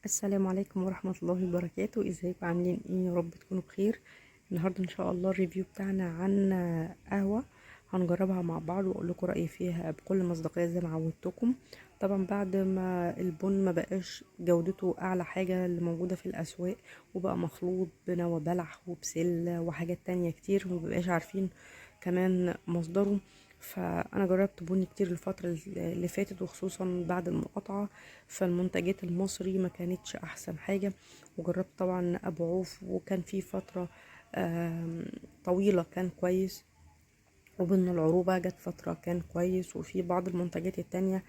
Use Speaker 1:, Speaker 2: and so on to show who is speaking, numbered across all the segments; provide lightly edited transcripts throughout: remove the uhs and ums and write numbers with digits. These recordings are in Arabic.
Speaker 1: السلام عليكم ورحمة الله وبركاته. ازيكم عاملين ايه؟ يا رب تكونوا بخير. النهاردة ان شاء الله الريفيو بتاعنا عن قهوة هنجربها مع بعض واقول لكم رأيي فيها بكل مصداقية زي ما عودتكم. طبعا بعد ما البن ما بقاش جودته اعلى حاجة اللي موجودة في الاسواق، وبقى مخلوط بنوى بلح وبسلة وحاجات تانية كتير ومبقاش عارفين كمان مصدره. فانا جربت بن كتير الفترة اللي فاتت، وخصوصا بعد المقاطعة، فالمنتجات المصري ما كانتش احسن حاجة. وجربت طبعا ابو عوف، وكان في فترة طويلة كان كويس، وبن العروبة جت فترة كان كويس، وفي بعض المنتجات التانية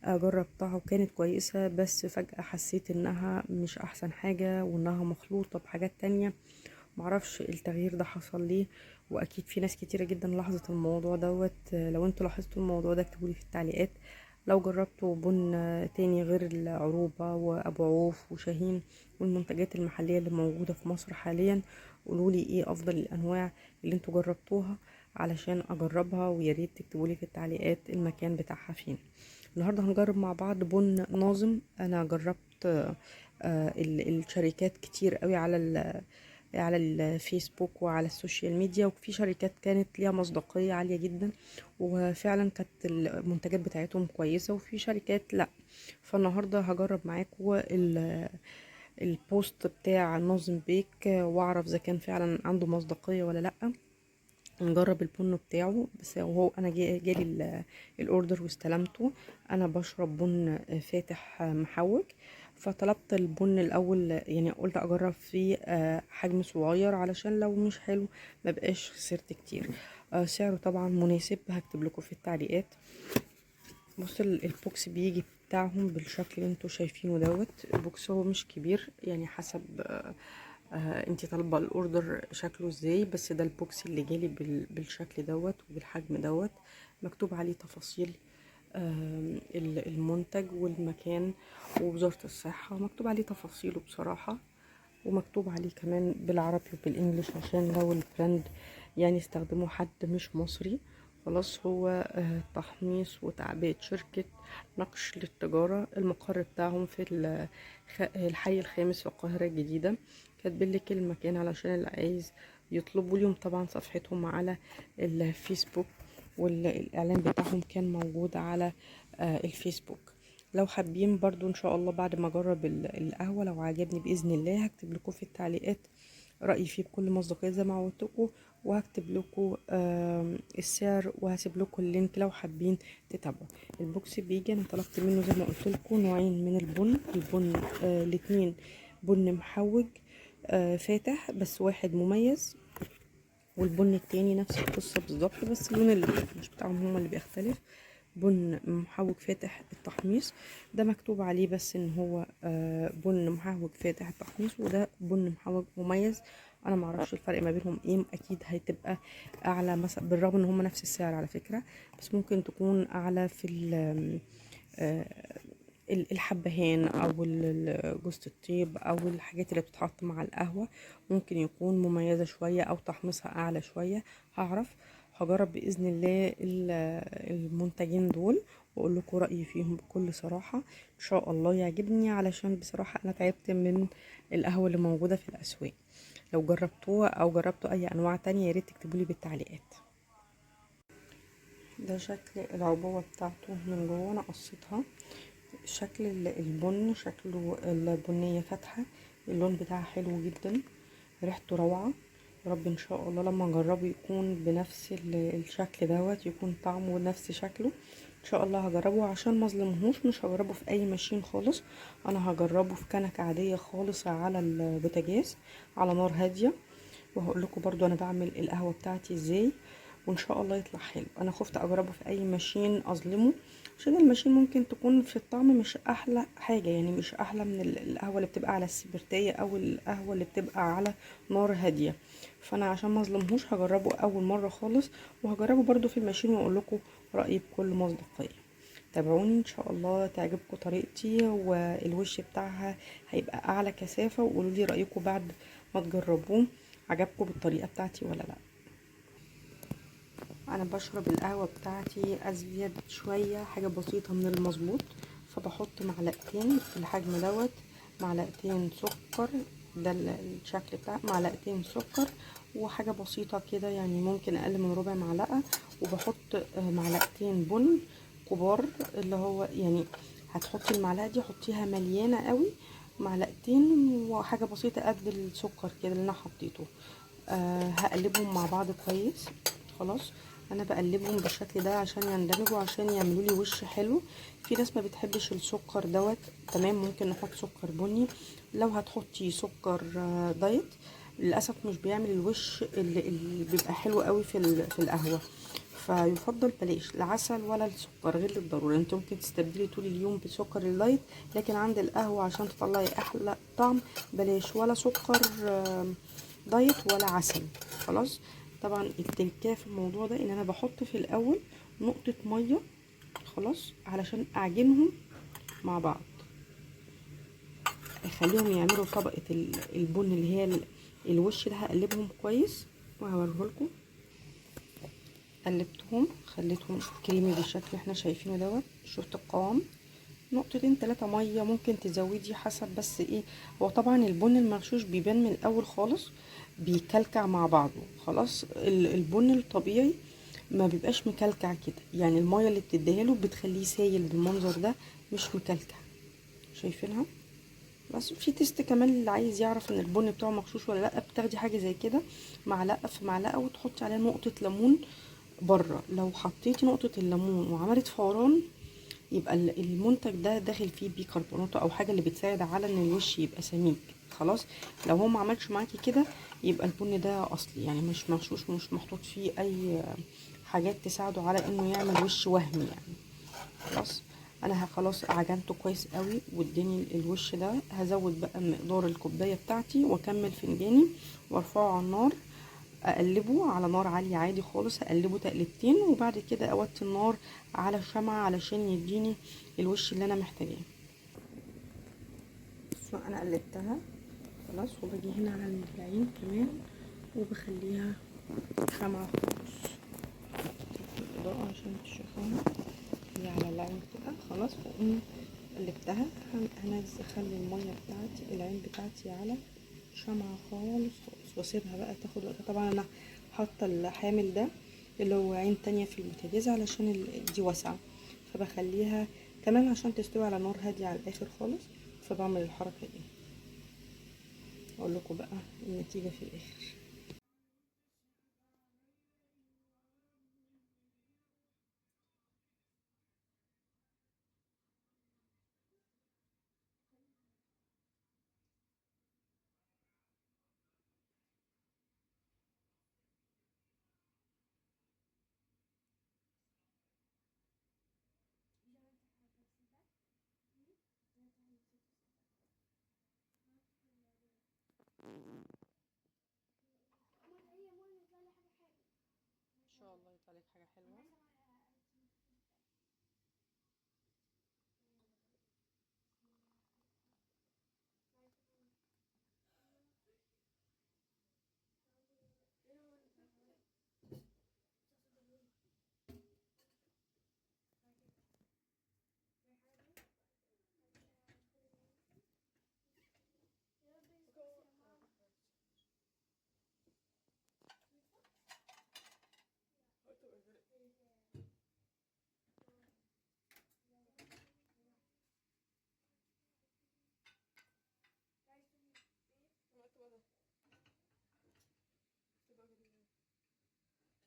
Speaker 1: جربتها وكانت كويسة، بس فجأة حسيت انها مش احسن حاجة وانها مخلوطة بحاجات تانية. معرفش التغيير ده حصل ليه، واكيد في ناس كتيرة جدا لاحظت الموضوع دوت. لو انتوا لاحظتوا الموضوع ده اكتبولي في التعليقات. لو جربتوا بن تاني غير العروبة وابو عوف وشاهين والمنتجات المحلية اللي موجودة في مصر حاليا، قولولي ايه افضل الانواع اللي انتوا جربتوها علشان اجربها، وياريت تكتبولي في التعليقات المكان بتاعها فين. النهارده هنجرب مع بعض بن ناظم. انا جربت الشركات كتير قوي على الفيسبوك وعلى السوشيال ميديا، وفي شركات كانت ليها مصداقية عالية جدا وفعلا كانت المنتجات بتاعتهم كويسة، وفي شركات لا. فالنهاردة هجرب معاكم البوست بتاع ناظم بيك واعرف اذا كان فعلا عنده مصداقية ولا لا. نجرب البن بتاعه بس. وهو انا جالي الاوردر واستلمته. انا بشرب بن فاتح محوج، فطلبت البن الاول، يعني قلت اجرب فيه حجم صغير علشان لو مش حلو ما بقاش خسرت كتير. سعره طبعا مناسب، هكتب لكم في التعليقات. بص البوكس بيجي بتاعهم بالشكل اللي انتوا شايفينه دوت. البوكس هو مش كبير، يعني حسب انتي طالبه الاوردر شكله ازاي، بس ده البوكس اللي جالي بالشكل دوت وبالحجم دوت. مكتوب عليه تفاصيل المنتج والمكان ووزارة الصحة، مكتوب عليه تفاصيله بصراحة، ومكتوب عليه كمان بالعربي وبالانجليش عشان لو البراند يعني يستخدمه حد مش مصري. خلاص هو تحميص وتعبئة شركة نقش للتجارة. المقر بتاعهم في الحي الخامس في القاهرة الجديدة. كاتبلك المكان علشان اللي عايز يطلبوا ليهم طبعا صفحتهم على الفيسبوك، والإعلان بتاعهم كان موجود على الفيسبوك. لو حابين برضو ان شاء الله بعد ما اجرب القهوه لو عجبني باذن الله هكتب لكم في التعليقات رايي فيه بكل مصداقيه زي ما عودتكم، وهكتب لكم السعر، وهسيب لكم اللينك لو حابين تتابعوا. البوكس بيجي، انا طلبت منه زي ما قلت لكم نوعين من البن الاتنين بن محوج فاتح، بس واحد مميز، والبن التاني نفس القصة بالظبط، بس لون مش بتاعهم هما اللي بيختلف. بن محوج فاتح التحميص، ده مكتوب عليه بس ان هو بن محوج فاتح التحميص، وده بن محوج مميز. انا معرفش الفرق ما بينهم ايه، اكيد هتبقى اعلى مثلا، بالرغم ان هما نفس السعر على فكرة، بس ممكن تكون اعلى في الحبهان او جوزة الطيب او الحاجات اللي بتتحط مع القهوة، ممكن يكون مميزة شوية او تحميصها اعلى شوية. هعرف، هجرب باذن الله المنتجين دول واقول لكم رايي فيهم بكل صراحه. ان شاء الله يعجبني، علشان بصراحه انا تعبت من القهوه اللي موجوده في الاسواق. لو جربتوها او جربتوا اي انواع تانية ياريت تكتبولي بالتعليقات. ده شكل العبوه بتاعته من جوه، انا قصيتها. شكل البن شكله البنيه فاتحه، اللون بتاعها حلو جدا، ريحته روعه. يا رب ان شاء الله لما اجربه يكون بنفس الشكل دوت، يكون طعمه نفس شكله. ان شاء الله هجربه عشان ما اظلمهوش، مش هجربه في اي ماشين خالص، انا هجربه في كنكه عاديه خالص على البوتاجاز على نار هاديه. وهقول لكم برضو انا بعمل القهوه بتاعتي ازاي، وان شاء الله يطلع حلو. انا خفت اجربه في اي ماشين اظلمه، عشان الماشين ممكن تكون في الطعم مش احلى حاجه، يعني مش احلى من القهوه اللي بتبقى على السبرتيه او القهوه اللي بتبقى على نار هاديه. فانا عشان ما اظلمهوش هجربه اول مره خالص، وهجربه برضو في الماشين واقول لكم رايي بكل مصداقيه. تابعوني ان شاء الله تعجبكم طريقتي، والوش بتاعها هيبقى اعلى كثافه، وقولوا لي رايكم بعد ما تجربوه عجبكم بالطريقه بتاعتي ولا لا. انا بشرب القهوه بتاعتي ازيد شويه، حاجه بسيطه من المظبوط، فبحط معلقتين في الحجم دوت معلقتين سكر، ده الشكل بتاع معلقتين سكر وحاجة بسيطة كده، يعني ممكن اقل من ربع معلقة. وبحط معلقتين بن كبار، اللي هو يعني هتحطي المعلقة دي حطيها مليانة قوي، معلقتين وحاجة بسيطة قد السكر كده اللي انا حطيته. هقلبهم مع بعض كويس. خلاص انا بقلبهم بالشكل ده عشان يندمجوا، عشان يعملوا لي وش حلو. في ناس ما بتحبش السكر دوت، تمام، ممكن نحط سكر بني. لو هتحطي سكر دايت للاسف مش بيعمل الوش اللي بيبقى حلو قوي في القهوه، فيفضل بلاش العسل ولا السكر غير للضروره. انت ممكن تستبدلي طول اليوم بسكر اللايت، لكن عند القهوه عشان تطلعي احلى طعم بلاش ولا سكر دايت ولا عسل. خلاص. طبعا التركية في الموضوع ده ان انا بحط في الاول نقطة مية، خلاص، علشان اعجنهم مع بعض، اخليهم يعملوا طبقة البن اللي هي الوش ده. هقلبهم كويس وهوريهولكم. قلبتهم خليتهم كريمي بالشكل اللي احنا شايفينه دوت. شفت القوام؟ نقطتين 3 ميه ممكن تزودي حسب، بس ايه، هو طبعا البن المغشوش بيبان من الاول خالص بيكلكع مع بعضه. خلاص البن الطبيعي ما بيبقاش مكلكع كده، يعني الميه اللي بتديها له بتخليه سايل بالمنظر ده، مش مكلكع. شايفينها؟ بس في تيست كمان اللي عايز يعرف ان البن بتاعه مغشوش ولا لا، بتاخدي حاجه زي كده، معلقه في معلقه، وتحطي عليها نقطه ليمون بره. لو حطيتي نقطه الليمون وعملت فوران، يبقى المنتج ده داخل فيه بيكربونات او حاجه اللي بتساعد على ان الوش يبقى سميك. خلاص. لو هو ما عملش معاكي كده يبقى البن ده اصلي، يعني مش مغشوش، مش محطوط فيه اي حاجات تساعده على انه يعمل وش وهمي يعني. خلاص. انا خلاص عجنته كويس قوي واداني الوش ده. هزود بقى مقدار الكوبايه بتاعتي واكمل فنجاني وارفعه على النار، اقلبه على نار عالية عادي خالص، اقلبه تقلبتين، وبعد كده اوطي النار على شمعة علشان يديني الوش اللي انا محتاجاه. انا قلبتها خلاص، وباجي هنا على العين كمان وبخليها شمعة خالص في الاضاءة عشان تشوفوها. هي على العين كده خلاص، واقوم قلبتها. هخلي المية بتاعتي العين بتاعتي على شمعة خالص خالص، واسيبها بقى تاخد وقتها. طبعا انا حاطه الحامل ده اللي هو عين تانية في البوتاجاز علشان دي واسعة، فبخليها كمان عشان تستوي على نار هادية على الاخر خالص. فبعمل الحركة دي. اقول لكم بقى النتيجة في الاخر. ان شاء الله يطلع لك حاجة حلوة.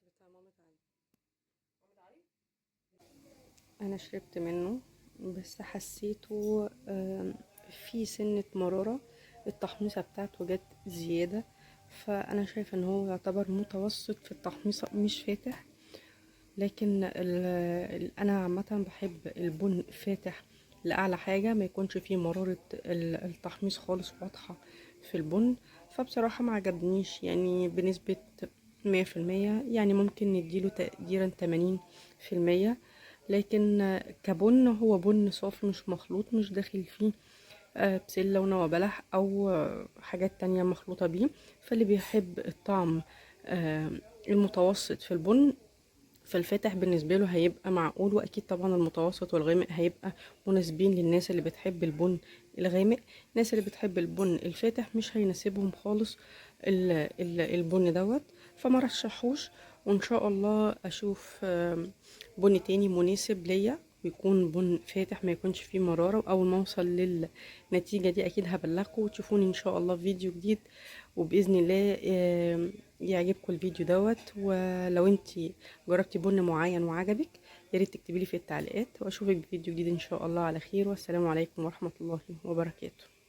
Speaker 1: بتاع مامة علي. انا شربت منه بس حسيته في سنة مرارة، التحميصة بتاعته جت زيادة. فانا شايفة ان هو يعتبر متوسط في التحميصة، مش فاتح. لكن انا عامة بحب البن فاتح لاعلى حاجة، ما يكونش فيه مرارة التحميص خالص واضحة في البن. فبصراحة ما عجبنيش يعني بنسبة 100%، يعني ممكن نديله تقديرا 80%. لكن كبن هو بن صافي مش مخلوط، مش داخل فيه بسلة ونوى بلح او حاجات تانية مخلوطة بيه. فاللي بيحب الطعم المتوسط في البن، فالفاتح بالنسبة له هيبقى معقول، واكيد طبعا المتوسط والغامق هيبقى مناسبين للناس اللي بتحب البن الغامق. الناس اللي بتحب البن الفاتح مش هيناسبهم خالص البن دوت، فما رشحوش. وان شاء الله اشوف بن تاني مناسب ليا، ويكون بن فاتح ما يكونش فيه مرارة. واول ما اوصل للنتيجة دي اكيد هبلغكم وتشوفوني ان شاء الله في فيديو جديد. وباذن الله يعجبكم الفيديو دوت. ولو انتي جربتي بن معين وعجبك يا ريت تكتبي لي في التعليقات، واشوفك بفيديو جديد ان شاء الله على خير. والسلام عليكم ورحمة الله وبركاته.